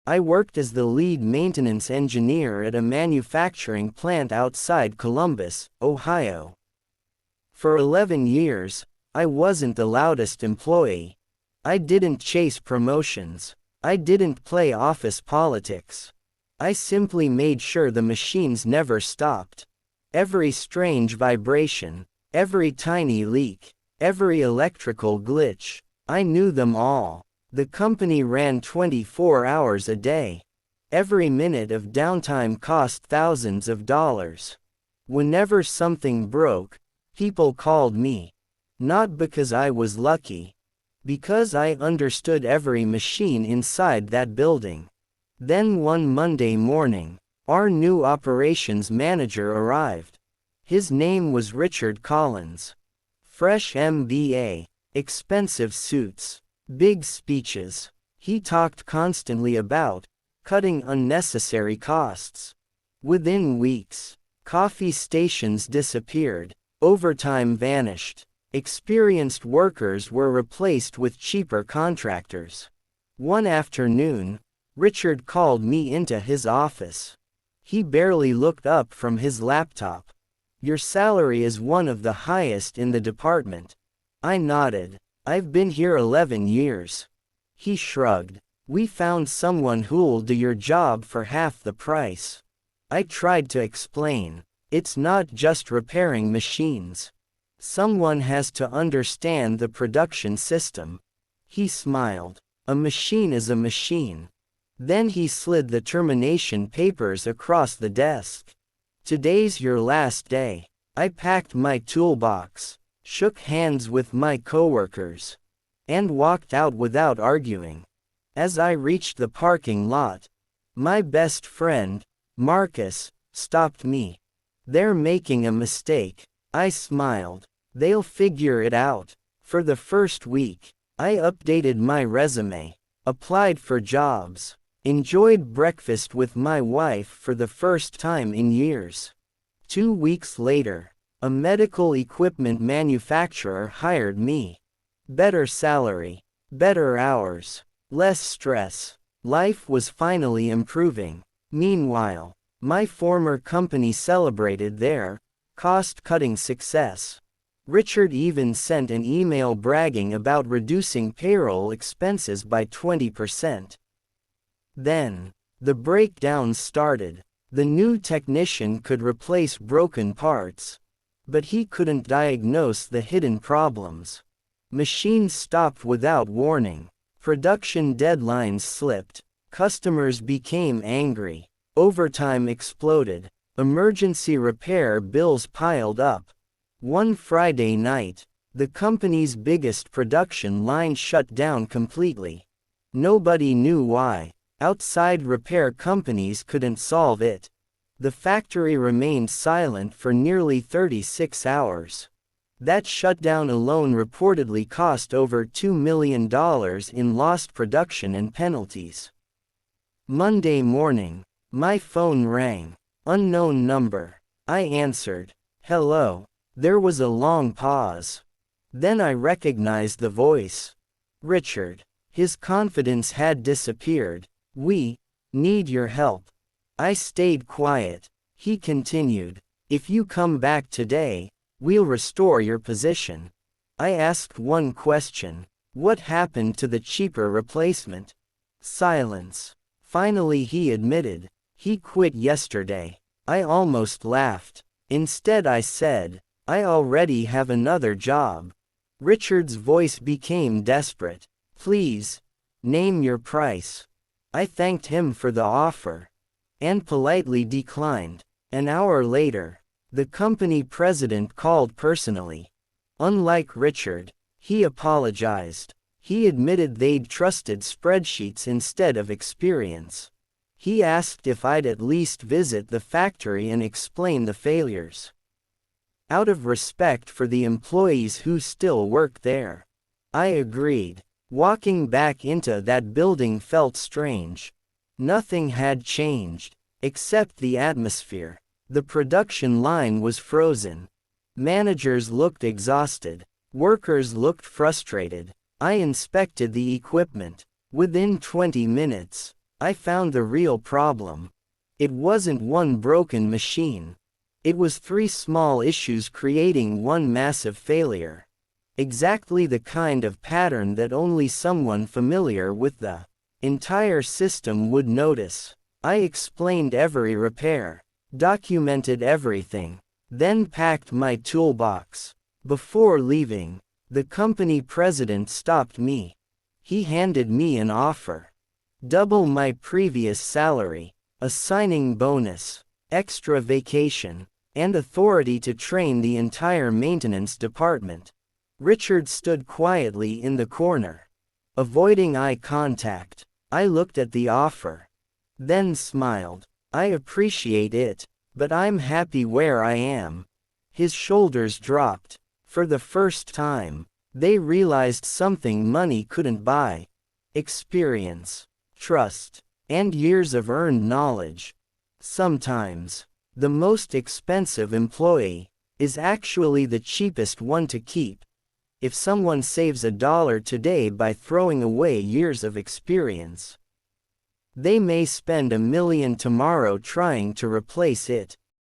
I worked as the lead maintenance engineer at a manufacturing plant outside Columbus, Ohio. For 11 years, I wasn't the loudest employee. I didn't chase promotions. I didn't play office politics. I simply made sure the machines never stopped. Every strange vibration, every tiny leak, every electrical glitch, I knew them all. The company ran 24 hours a day. Every minute of downtime cost thousands of dollars. Whenever something broke, people called me. Not because I was lucky. Because I understood every machine inside that building. Then one Monday morning, our new operations manager arrived. His name was Richard Collins. Fresh MBA, expensive suits, big speeches. He talked constantly about cutting unnecessary costs. Within weeks, coffee stations disappeared, overtime vanished. Experienced workers were replaced with cheaper contractors. One afternoon, Richard called me into his office. He barely looked up from his laptop. "Your salary is one of the highest in the department." I nodded. "I've been here 11 years. He shrugged. "We found someone who'll do your job for half the price." I tried to explain. It's not just repairing machines. Someone has to understand the production system. He smiled. "A machine is a machine." Then he slid the termination papers across the desk. "Today's your last day." I packed my toolbox, shook hands with my coworkers, and walked out without arguing. As I reached the parking lot, my best friend, Marcus, stopped me. "They're making a mistake." I smiled. "They'll figure it out." For the first week, I updated my resume, applied for jobs, enjoyed breakfast with my wife for the first time in years. 2 weeks later, a medical equipment manufacturer hired me. Better salary, better hours, less stress. Life was finally improving. Meanwhile, my former company celebrated their cost-cutting success. Richard even sent an email bragging about reducing payroll expenses by 20%. Then, the breakdowns started. The new technician could replace broken parts, but he couldn't diagnose the hidden problems. Machines stopped without warning. Production deadlines slipped. Customers became angry. Overtime exploded. Emergency repair bills piled up. One Friday night, the company's biggest production line shut down completely. Nobody knew why. Outside repair companies couldn't solve it. The factory remained silent for nearly 36 hours. That shutdown alone reportedly cost over $2 million in lost production and penalties. Monday morning, my phone rang. Unknown number. I answered. "Hello." There was a long pause. Then I recognized the voice. Richard. His confidence had disappeared. "We need your help." I stayed quiet. He continued. "If you come back today, we'll restore your position." I asked one question. "What happened to the cheaper replacement?" Silence. Finally he admitted. "He quit yesterday." I almost laughed. Instead I said, "I already have another job." Richard's voice became desperate. "Please, name your price." I thanked him for the offer, and politely declined. An hour later, the company president called personally. Unlike Richard, he apologized. He admitted they'd trusted spreadsheets instead of experience. He asked if I'd at least visit the factory and explain the failures. Out of respect for the employees who still work there, I agreed. Walking back into that building felt strange. Nothing had changed, except the atmosphere. The production line was frozen. Managers looked exhausted. Workers looked frustrated. I inspected the equipment. Within 20 minutes, I found the real problem. It wasn't one broken machine. It was three small issues creating one massive failure. Exactly the kind of pattern that only someone familiar with the entire system would notice. I explained every repair, documented everything, then packed my toolbox. Before leaving, the company president stopped me. He handed me an offer. Double my previous salary, a signing bonus, extra vacation, and authority to train the entire maintenance department. Richard stood quietly in the corner. Avoiding eye contact, I looked at the offer. Then smiled. I appreciate it, but I'm happy where I am. His shoulders dropped. For the first time, they realized something money couldn't buy. Experience, trust, and years of earned knowledge. Sometimes, the most expensive employee is actually the cheapest one to keep. If someone saves $1 today by throwing away years of experience, they may spend $1 million tomorrow trying to replace it.